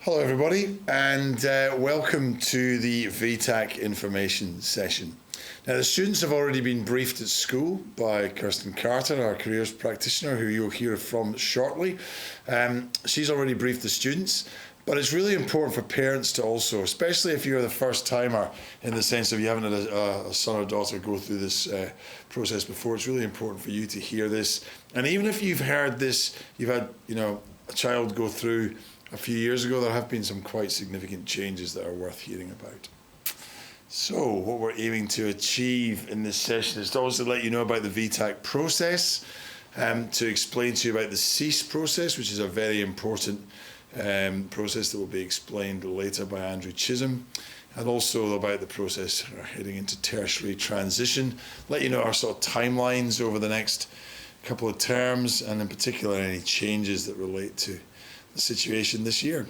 Hello everybody, and welcome to the VTAC information session. Now the students have already been briefed at school by Kirsten Carter, our careers practitioner, who you'll hear from shortly. She's already briefed the students, but it's really important for parents to also, especially if you're the first timer, in the sense of you haven't had a son or daughter go through this process before, it's really important for you to hear this. And even if you've heard this, you've had a child go through a few years ago, there have been some quite significant changes that are worth hearing about. So what we're aiming to achieve in this session is to also let you know about the VTAC process, to explain to you about the CEASE process, which is a very important process that will be explained later by Andrew Chisholm, and also about the process heading into tertiary transition. Let you know our sort of timelines over the next couple of terms, and in particular any changes that relate to the situation this year.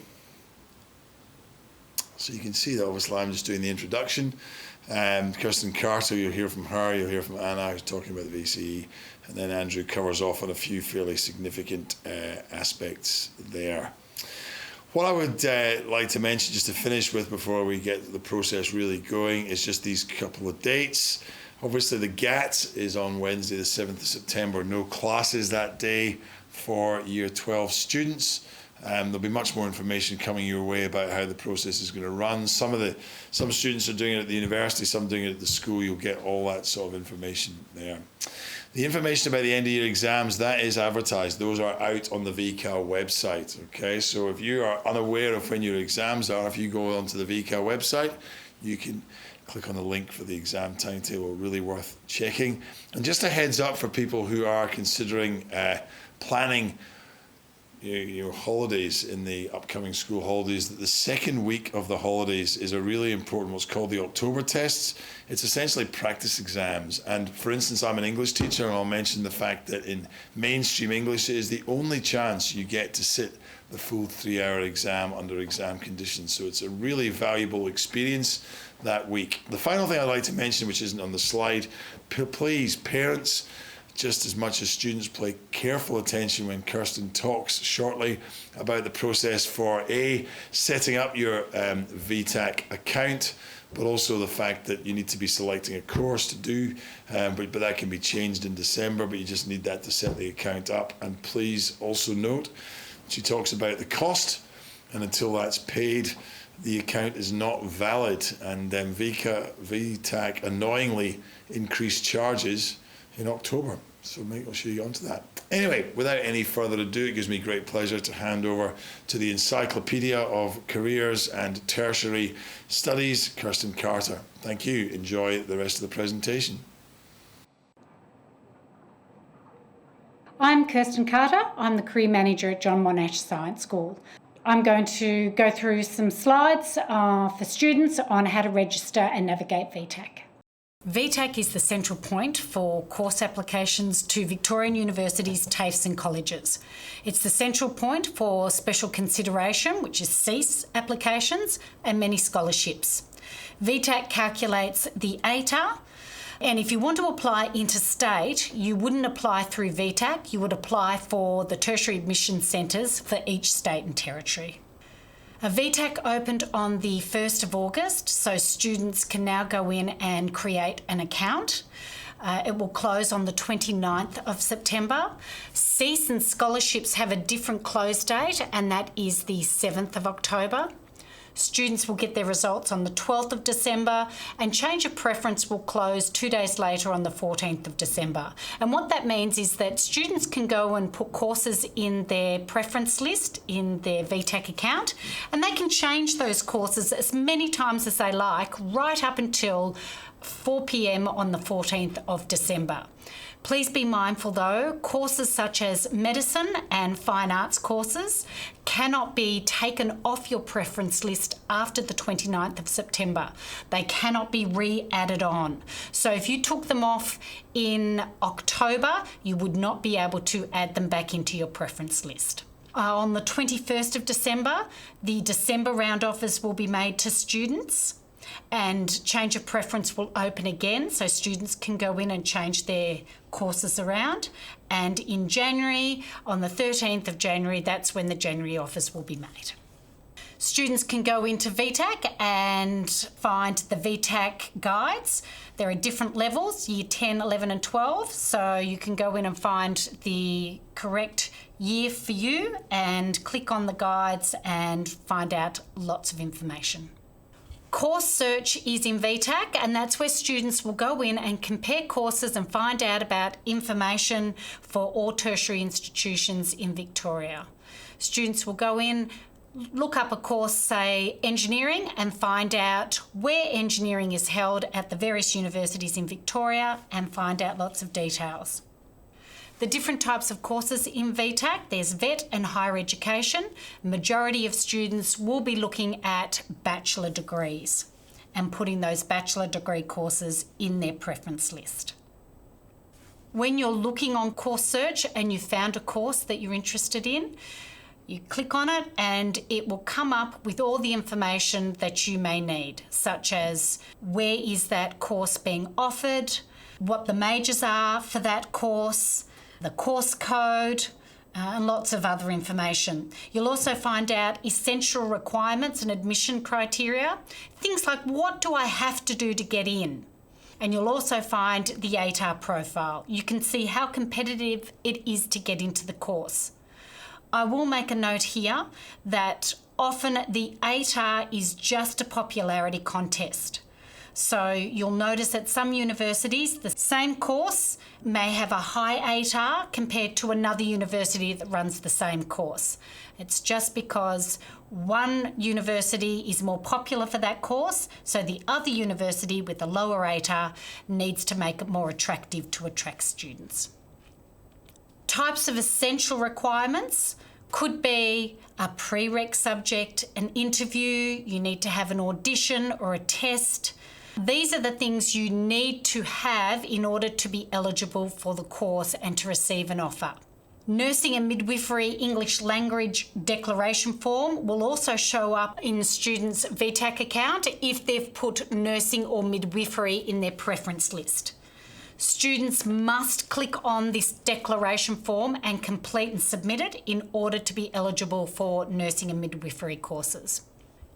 So you can see that obviously I'm just doing the introduction. Kirsten Carter, you'll hear from her, you'll hear from Anna, who's talking about the VCE, and then Andrew covers off on a few fairly significant aspects there. What I would like to mention, just to finish with before we get the process really going, is just these couple of dates. Obviously the GAT is on Wednesday the 7th of September, no classes that day for Year 12 students. There'll be much more information coming your way about how the process is going to run. Some students are doing it at the university, some doing it at the school. You'll get all that sort of information there. The information about the end of year exams, that is advertised. Those are out on the VCAL website. Okay, so if you are unaware of when your exams are, if you go onto the VCAL website, you can click on the link for the exam timetable. Really worth checking. And just a heads up for people who are considering planning your holidays in the upcoming school holidays, that the second week of the holidays is a really important, what's called the October tests. It's essentially practice exams. And for instance, I'm an English teacher, and I'll mention the fact that in mainstream English it is the only chance you get to sit the full 3-hour exam under exam conditions. So it's a really valuable experience that week. The final thing I'd like to mention, which isn't on the slide, please, parents, just as much as students, pay careful attention when Kirsten talks shortly about the process for setting up your VTAC account, but also the fact that you need to be selecting a course to do, but that can be changed in December, but you just need that to set the account up. And please also note, she talks about the cost, and until that's paid, the account is not valid, and VTAC annoyingly increased charges in October. So I'll show you on to that. Anyway, without any further ado, it gives me great pleasure to hand over to the Encyclopedia of Careers and Tertiary Studies, Kirsten Carter. Thank you. Enjoy the rest of the presentation. I'm Kirsten Carter. I'm the Career Manager at John Monash Science School. I'm going to go through some slides for students on how to register and navigate VTAC. VTAC is the central point for course applications to Victorian universities, TAFEs and colleges. It's the central point for special consideration, which is CEASE applications, and many scholarships. VTAC calculates the ATAR, and if you want to apply interstate, you wouldn't apply through VTAC, you would apply for the tertiary admission centres for each state and territory. VTAC opened on the 1st of August, so students can now go in and create an account. It will close on the 29th of September. CEASE and scholarships have a different close date, and that is the 7th of October. Students will get their results on the 12th of December, and change of preference will close 2 days later on the 14th of December. And what that means is that students can go and put courses in their preference list in their VTAC account, and they can change those courses as many times as they like, right up until 4 p.m. on the 14th of December. Please be mindful though, courses such as medicine and fine arts courses cannot be taken off your preference list after the 29th of September. They cannot be re-added on. So if you took them off in October, you would not be able to add them back into your preference list. On the 21st of December, the December round offers will be made to students, and change of preference will open again, so students can go in and change their courses around. And in January, on the 13th of January, that's when the January offers will be made. Students can go into VTAC and find the VTAC guides. There are different levels, year 10, 11 and 12, so you can go in and find the correct year for you and click on the guides and find out lots of information. Course search is in VTAC, and that's where students will go in and compare courses and find out about information for all tertiary institutions in Victoria. Students will go in, look up a course, say engineering, and find out where engineering is held at the various universities in Victoria and find out lots of details. The different types of courses in VTAC, there's VET and higher education. Majority of students will be looking at bachelor degrees and putting those bachelor degree courses in their preference list. When you're looking on course search and you found a course that you're interested in, you click on it and it will come up with all the information that you may need, such as where is that course being offered, what the majors are for that course, the course code, and lots of other information. You'll also find out essential requirements and admission criteria, things like what do I have to do to get in? And you'll also find the ATAR profile. You can see how competitive it is to get into the course. I will make a note here that often the ATAR is just a popularity contest. So you'll notice at some universities, the same course may have a high ATAR compared to another university that runs the same course. It's just because one university is more popular for that course, so the other university with a lower ATAR needs to make it more attractive to attract students. Types of essential requirements could be a prereq subject, an interview, you need to have an audition or a test. These are the things you need to have in order to be eligible for the course and to receive an offer. Nursing and midwifery English language declaration form will also show up in the student's VTAC account if they've put nursing or midwifery in their preference list. Students must click on this declaration form and complete and submit it in order to be eligible for nursing and midwifery courses.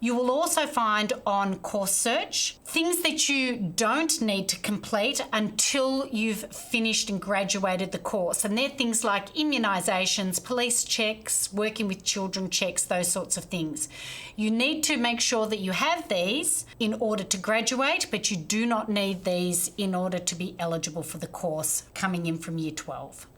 You will also find on course search things that you don't need to complete until you've finished and graduated the course. And they're things like immunisations, police checks, working with children checks, those sorts of things. You need to make sure that you have these in order to graduate, but you do not need these in order to be eligible for the course coming in from Year 12.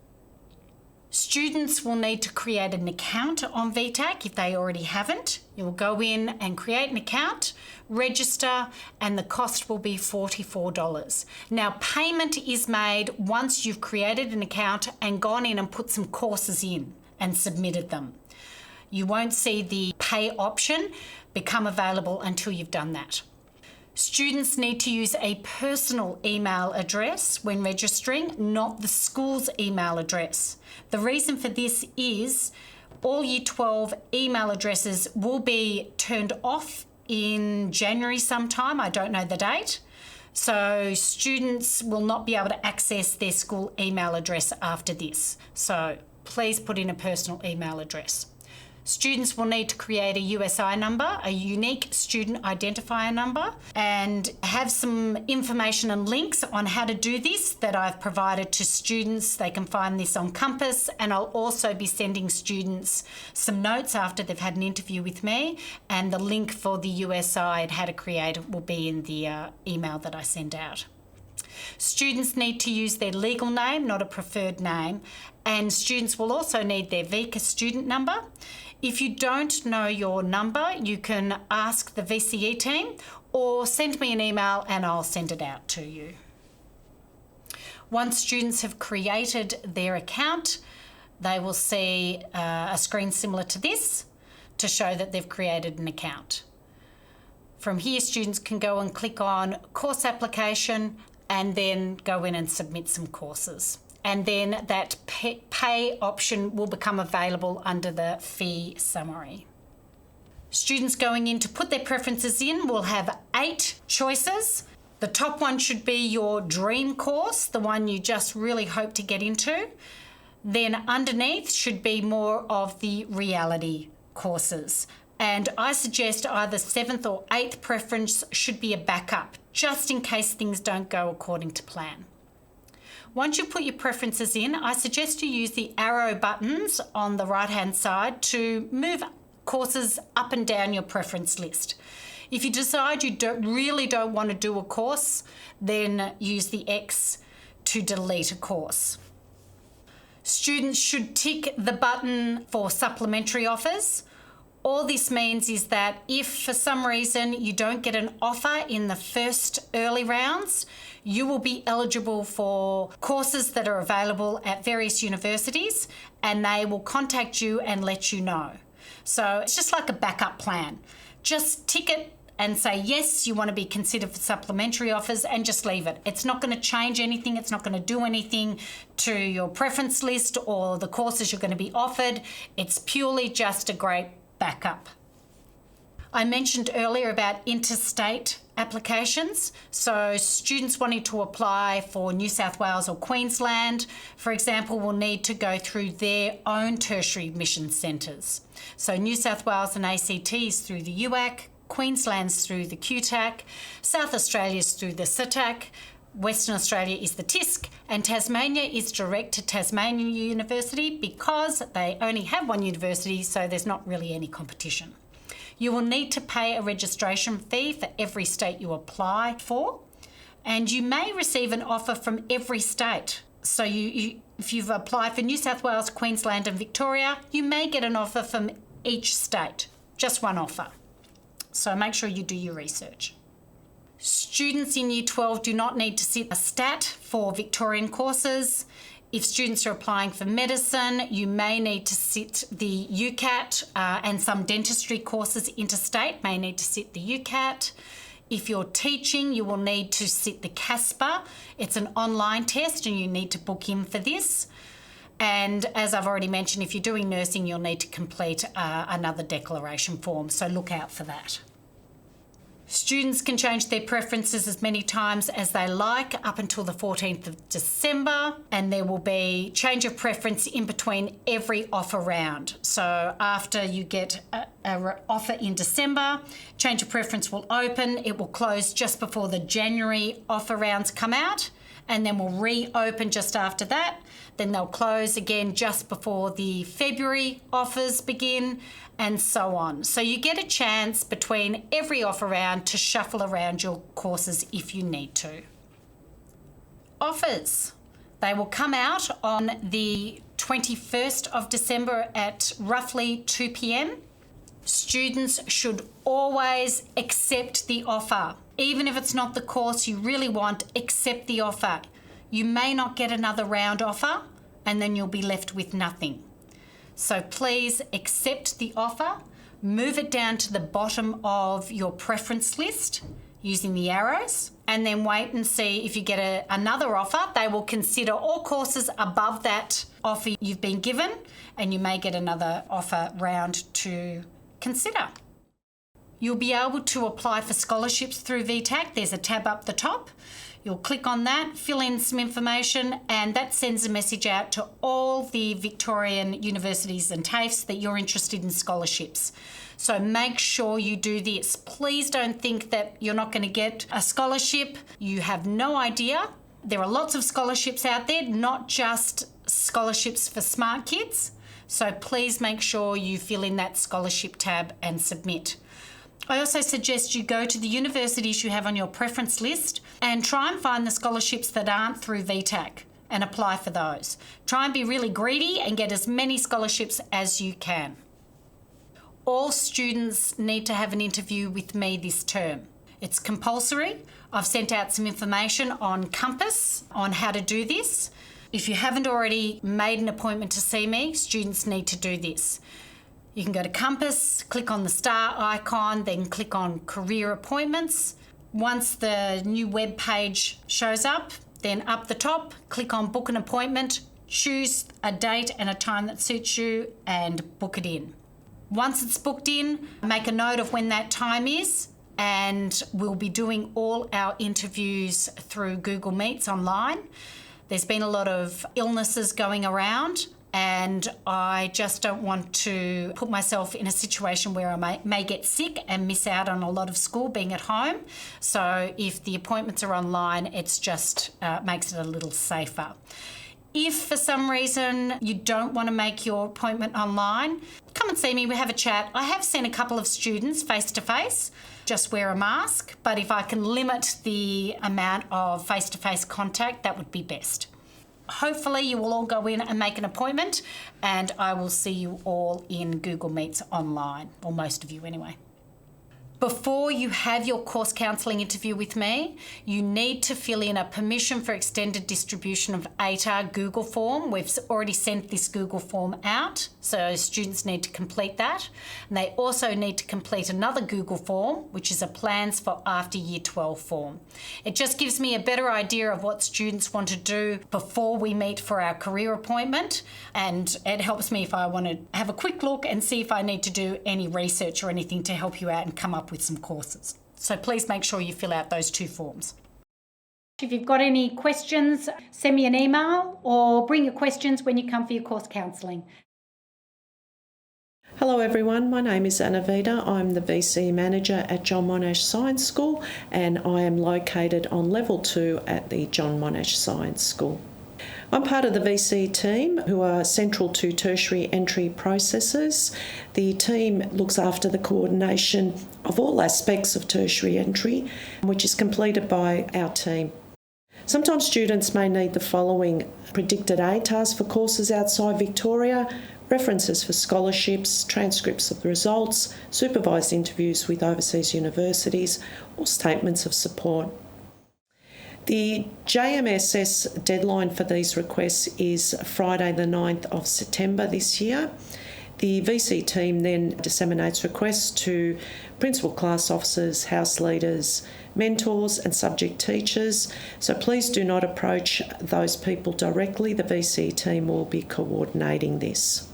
Students will need to create an account on VTAC if they already haven't. You'll go in and create an account, register, and the cost will be $44. Now, payment is made once you've created an account and gone in and put some courses in and submitted them. You won't see the pay option become available until you've done that. Students need to use a personal email address when registering, not the school's email address. The reason for this is all Year 12 email addresses will be turned off in January sometime, I don't know the date. So students will not be able to access their school email address after this. So please put in a personal email address. Students will need to create a USI number, a unique student identifier number, and have some information and links on how to do this that I've provided to students. They can find this on Compass, and I'll also be sending students some notes after they've had an interview with me, and the link for the USI and how to create it will be in the email that I send out. Students need to use their legal name, not a preferred name, and students will also need their VCA student number. If you don't know your number, you can ask the VCE team or send me an email and I'll send it out to you. Once students have created their account, they will see a screen similar to this to show that they've created an account. From here, students can go and click on course application and then go in and submit some courses. And then that pay option will become available under the fee summary. Students going in to put their preferences in will have 8 choices. The top one should be your dream course, the one you just really hope to get into. Then underneath should be more of the reality courses. And I suggest either 7th or 8th preference should be a backup, just in case things don't go according to plan. Once you put your preferences in, I suggest you use the arrow buttons on the right-hand side to move courses up and down your preference list. If you decide you really don't want to do a course, then use the X to delete a course. Students should tick the button for supplementary offers. All this means is that if for some reason you don't get an offer in the first early rounds, you will be eligible for courses that are available at various universities, and they will contact you and let you know. So it's just like a backup plan. Just tick it and say, yes, you want to be considered for supplementary offers, and just leave it. It's not going to change anything. It's not going to do anything to your preference list or the courses you're going to be offered. It's purely just a great backup. I mentioned earlier about interstate applications. So students wanting to apply for New South Wales or Queensland, for example, will need to go through their own tertiary admission centres. So New South Wales and ACT is through the UAC, Queensland's through the QTAC, South Australia's through the SITAC, Western Australia is the TISC, and Tasmania is direct to Tasmania University because they only have one university, so there's not really any competition. You will need to pay a registration fee for every state you apply for, and you may receive an offer from every state. So if you've applied for New South Wales, Queensland and Victoria, you may get an offer from each state, just one offer. So make sure you do your research. Students in Year 12 do not need to sit a STAT for Victorian courses. If students are applying for medicine, you may need to sit the UCAT, and some dentistry courses interstate may need to sit the UCAT. If you're teaching, you will need to sit the CASPA. It's an online test and you need to book in for this. And as I've already mentioned, if you're doing nursing, you'll need to complete another declaration form, so look out for that. Students can change their preferences as many times as they like up until the 14th of December, and there will be change of preference in between every offer round. So after you get an offer in December, change of preference will open. It will close just before the January offer rounds come out, and then will reopen just after that. Then they'll close again just before the February offers begin, and so on. So you get a chance between every offer round to shuffle around your courses if you need to. Offers. They will come out on the 21st of December at roughly 2 p.m. Students should always accept the offer. Even if it's not the course you really want, accept the offer. You may not get another round offer, and then you'll be left with nothing. So please accept the offer, move it down to the bottom of your preference list using the arrows, and then wait and see if you get another offer. They will consider all courses above that offer you've been given, and you may get another offer round to consider. You'll be able to apply for scholarships through VTAC. There's a tab up the top. You'll click on that, fill in some information, and that sends a message out to all the Victorian universities and TAFEs that you're interested in scholarships. So make sure you do this. Please don't think that you're not going to get a scholarship. You have no idea. There are lots of scholarships out there, not just scholarships for smart kids. So please make sure you fill in that scholarship tab and submit. I also suggest you go to the universities you have on your preference list and try and find the scholarships that aren't through VTAC and apply for those. Try and be really greedy and get as many scholarships as you can. All students need to have an interview with me this term. It's compulsory. I've sent out some information on Compass on how to do this. If you haven't already made an appointment to see me, students need to do this. You can go to Compass, click on the star icon, then click on Career Appointments. Once the new web page shows up, then up the top, click on Book an Appointment, choose a date and a time that suits you and book it in. Once it's booked in, make a note of when that time is, and we'll be doing all our interviews through Google Meets online. There's been a lot of illnesses going around, and I just don't want to put myself in a situation where I may get sick and miss out on a lot of school being at home. So if the appointments are online, it's just makes it a little safer. If for some reason you don't want to make your appointment online, come and see me, we have a chat. I have seen a couple of students face-to-face, just wear a mask, but if I can limit the amount of face-to-face contact, that would be best. Hopefully you will all go in and make an appointment, and I will see you all in Google Meets online, or most of you anyway. Before you have your course counselling interview with me, you need to fill in a permission for extended distribution of ATAR Google form. We've already sent this Google form out, so students need to complete that. And they also need to complete another Google form, which is a plans for after Year 12 form. It just gives me a better idea of what students want to do before we meet for our career appointment, and it helps me if I want to have a quick look and see if I need to do any research or anything to help you out and come up with some courses. So please make sure you fill out those two forms. If you've got any questions, send me an email or bring your questions when you come for your course counselling. Hello everyone, my name is Anavita. I'm the VC manager at John Monash Science School, and I am located on level 2 at the John Monash Science School. I'm part of the VC team who are central to tertiary entry processes. The team looks after the coordination of all aspects of tertiary entry, which is completed by our team. Sometimes students may need the following: predicted ATARs for courses outside Victoria, references for scholarships, transcripts of the results, supervised interviews with overseas universities, or statements of support. The JMSS deadline for these requests is Friday the 9th of September this year. The VC team then disseminates requests to principal class officers, house leaders, mentors and subject teachers. So please do not approach those people directly. The VC team will be coordinating this.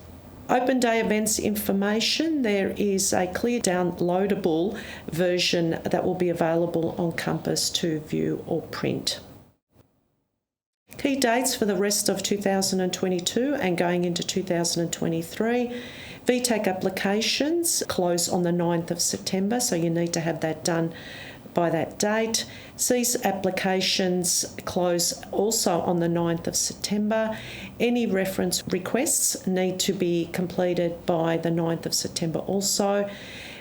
Open Day events information. There is a clear downloadable version that will be available on campus to view or print. Key dates for the rest of 2022 and going into 2023. VTAC applications close on the 9th of September, so you need to have that done by that date. CESE applications close also on the 9th of September. Any reference requests need to be completed by the 9th of September also.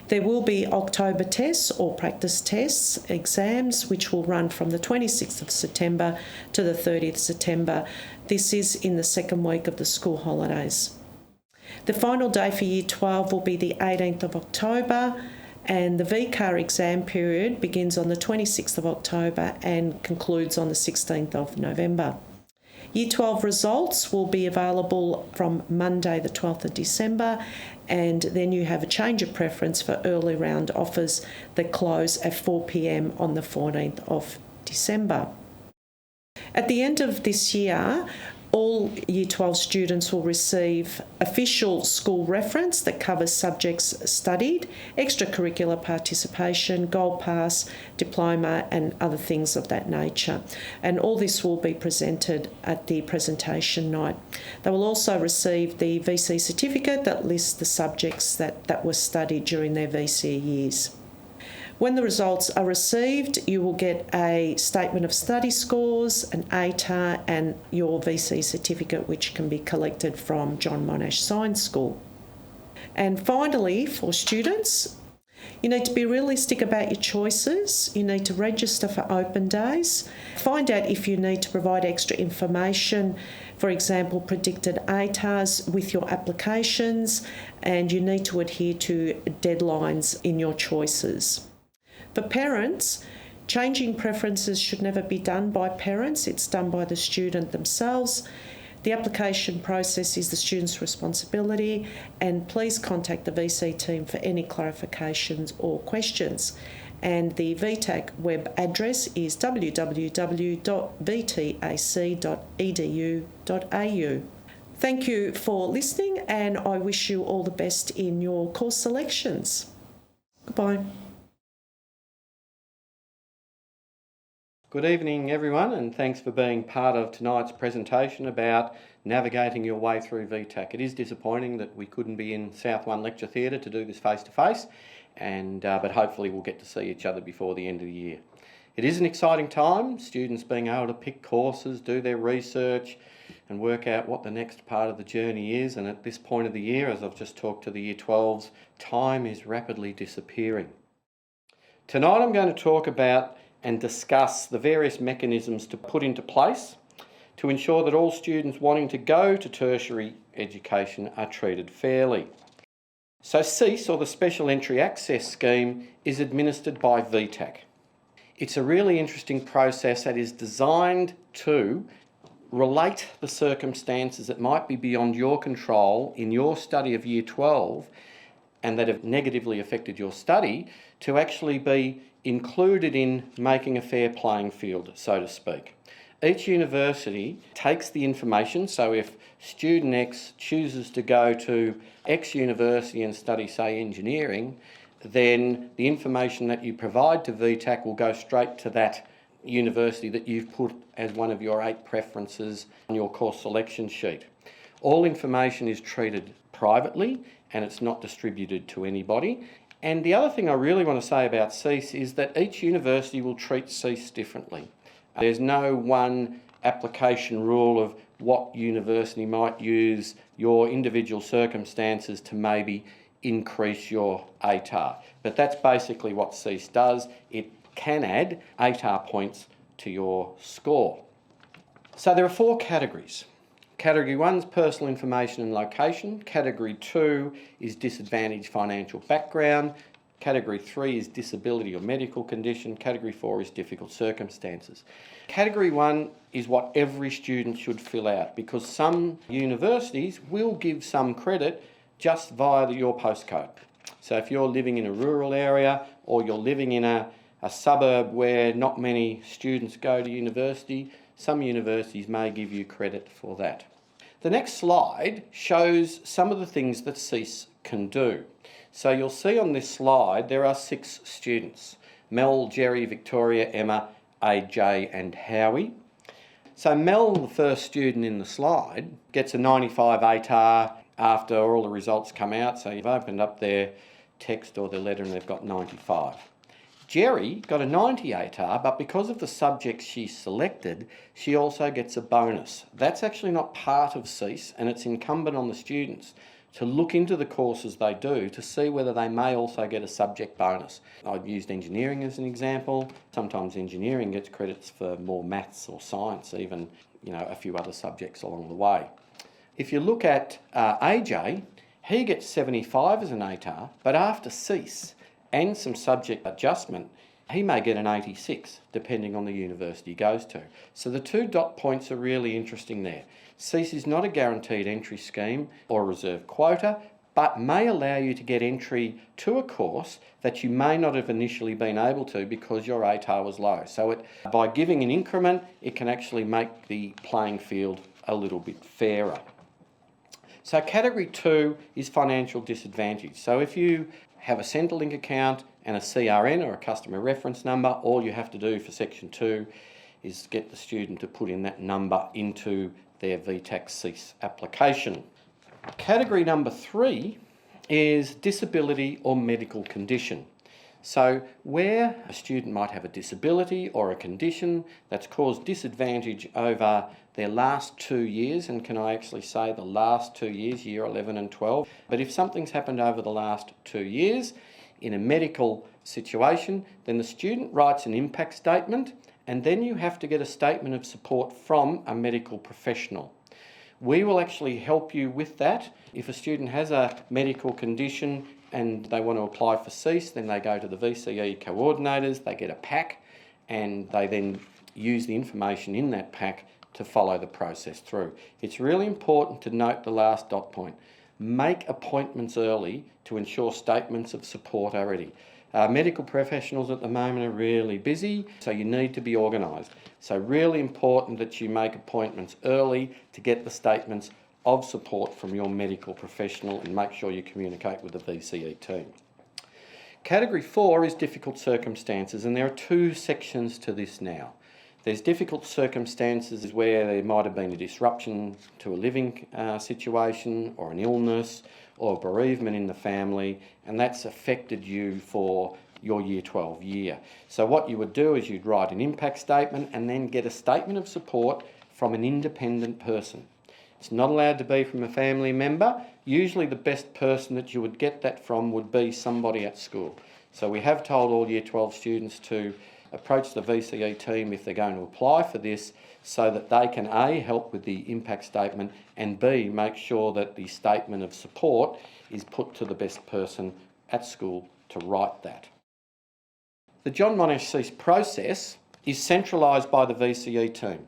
There will be October tests or practice tests, exams, which will run from the 26th of September to the 30th of September. This is in the second week of the school holidays. The final day for Year 12 will be the 18th of October, and the VCAR exam period begins on the 26th of October and concludes on the 16th of November. Year 12 results will be available from Monday the 12th of December, and then you have a change of preference for early round offers that close at 4 p.m. on the 14th of December. At the end of this year, all Year 12 students will receive official school reference that covers subjects studied, extracurricular participation, gold pass, diploma and other things of that nature. And all this will be presented at the presentation night. They will also receive the VC certificate that lists the subjects that were studied during their VC years. When the results are received, you will get a statement of study scores, an ATAR and your VC certificate, which can be collected from John Monash Science School. And finally, for students, you need to be realistic about your choices. You need to register for open days. Find out if you need to provide extra information, for example, predicted ATARs with your applications, and you need to adhere to deadlines in your choices. For parents, changing preferences should never be done by parents. It's done by the student themselves. The application process is the student's responsibility, and please contact the VC team for any clarifications or questions. And the VTAC web address is www.vtac.edu.au. Thank you for listening, and I wish you all the best in your course selections. Goodbye. Good evening everyone, and thanks for being part of tonight's presentation about navigating your way through VTAC. It is disappointing that we couldn't be in South 1 Lecture Theatre to do this face to face, but hopefully we'll get to see each other before the end of the year. It is an exciting time, students being able to pick courses, do their research and work out what the next part of the journey is, and at this point of the year, as I've just talked to the Year 12s, time is rapidly disappearing. Tonight I'm going to talk about and discuss the various mechanisms to put into place to ensure that all students wanting to go to tertiary education are treated fairly. So CEASE, or the Special Entry Access Scheme, is administered by VTAC. It's a really interesting process that is designed to relate the circumstances that might be beyond your control in your study of Year 12 and that have negatively affected your study to actually be included in making a fair playing field, so to speak. Each university takes the information, so if student X chooses to go to X university and study, say, engineering, then the information that you provide to VTAC will go straight to that university that you've put as one of your 8 preferences on your course selection sheet. All information is treated privately and it's not distributed to anybody. And the other thing I really want to say about CEASE is that each university will treat CEASE differently. There's no one application rule of what university might use your individual circumstances to maybe increase your ATAR. But that's basically what CEASE does. It can add ATAR points to your score. So there are 4 categories. Category 1 is personal information and location. Category 2 is disadvantaged financial background. Category 3 is disability or medical condition. Category 4 is difficult circumstances. Category 1 is what every student should fill out because some universities will give some credit just via your postcode. So if you're living in a rural area or you're living in a suburb where not many students go to university, some universities may give you credit for that. The next slide shows some of the things that CEASE can do. So you'll see on this slide there are 6 students: Mel, Jerry, Victoria, Emma, AJ and Howie. So Mel, the first student in the slide, gets a 95 ATAR after all the results come out. So you've opened up their text or their letter and they've got 95. Jerry got a 90 ATAR, but because of the subjects she selected, she also gets a bonus. That's actually not part of CEASE, and it's incumbent on the students to look into the courses they do to see whether they may also get a subject bonus. I've used engineering as an example. Sometimes engineering gets credits for more maths or science, even a few other subjects along the way. If you look at AJ, he gets 75 as an ATAR, but after CEASE and some subject adjustment, he may get an 86, depending on the university he goes to. So the 2 dot points are really interesting there. CEASE is not a guaranteed entry scheme or reserve quota, but may allow you to get entry to a course that you may not have initially been able to because your ATAR was low. So by giving an increment, it can actually make the playing field a little bit fairer. So category 2 is financial disadvantage. So if you have a Centrelink account and a CRN or a customer reference number, all you have to do for section 2 is get the student to put in that number into their VTAC CEASE application. Category number 3 is disability or medical condition. So where a student might have a disability or a condition that's caused disadvantage over their last 2 years, and can I actually say the last 2 years, year 11 and 12, but if something's happened over the last 2 years in a medical situation, then the student writes an impact statement and then you have to get a statement of support from a medical professional. We will actually help you with that. If a student has a medical condition and they want to apply for CEASE, then they go to the VCE coordinators, they get a pack, and they then use the information in that pack to follow the process through. It's really important to note the last dot point. Make appointments early to ensure statements of support are ready. Medical professionals at the moment are really busy, so you need to be organised. So really important that you make appointments early to get the statements of support from your medical professional and make sure you communicate with the VCE team. Category 4 is difficult circumstances, and there are 2 sections to this now. There's difficult circumstances where there might have been a disruption to a living situation, or an illness, or a bereavement in the family, and that's affected you for your Year 12 year. So what you would do is you'd write an impact statement and then get a statement of support from an independent person. It's not allowed to be from a family member. Usually the best person that you would get that from would be somebody at school. So we have told all Year 12 students to approach the VCE team if they're going to apply for this, so that they can A, help with the impact statement, and B, make sure that the statement of support is put to the best person at school to write that. The John Monash Cease process is centralised by the VCE team.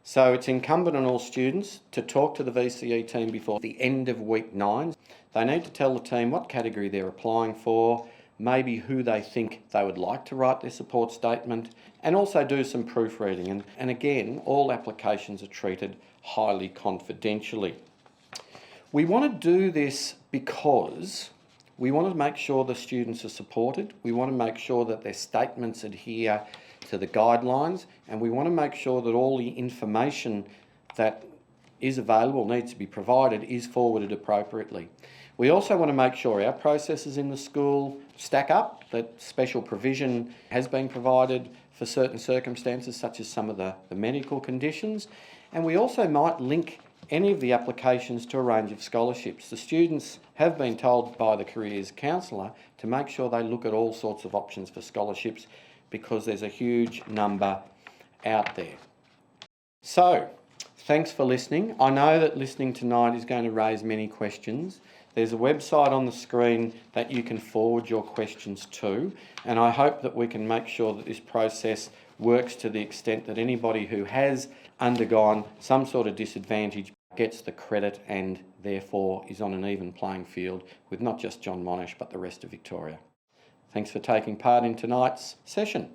So it's incumbent on all students to talk to the VCE team before the end of week 9. They need to tell the team what category they're applying for, maybe who they think they would like to write their support statement, and also do some proofreading. And again, all applications are treated highly confidentially. We want to do this because we want to make sure the students are supported. We want to make sure that their statements adhere to the guidelines, and we want to make sure that all the information that is available, needs to be provided, is forwarded appropriately. We also want to make sure our processes in the school stack up, that special provision has been provided for certain circumstances, such as some of the medical conditions, and we also might link any of the applications to a range of scholarships. The students have been told by the careers counsellor to make sure they look at all sorts of options for scholarships, because there's a huge number out there. So, thanks for listening. I know that listening tonight is going to raise many questions. There's a website on the screen that you can forward your questions to, and I hope that we can make sure that this process works to the extent that anybody who has undergone some sort of disadvantage gets the credit and therefore is on an even playing field with not just John Monash but the rest of Victoria. Thanks for taking part in tonight's session.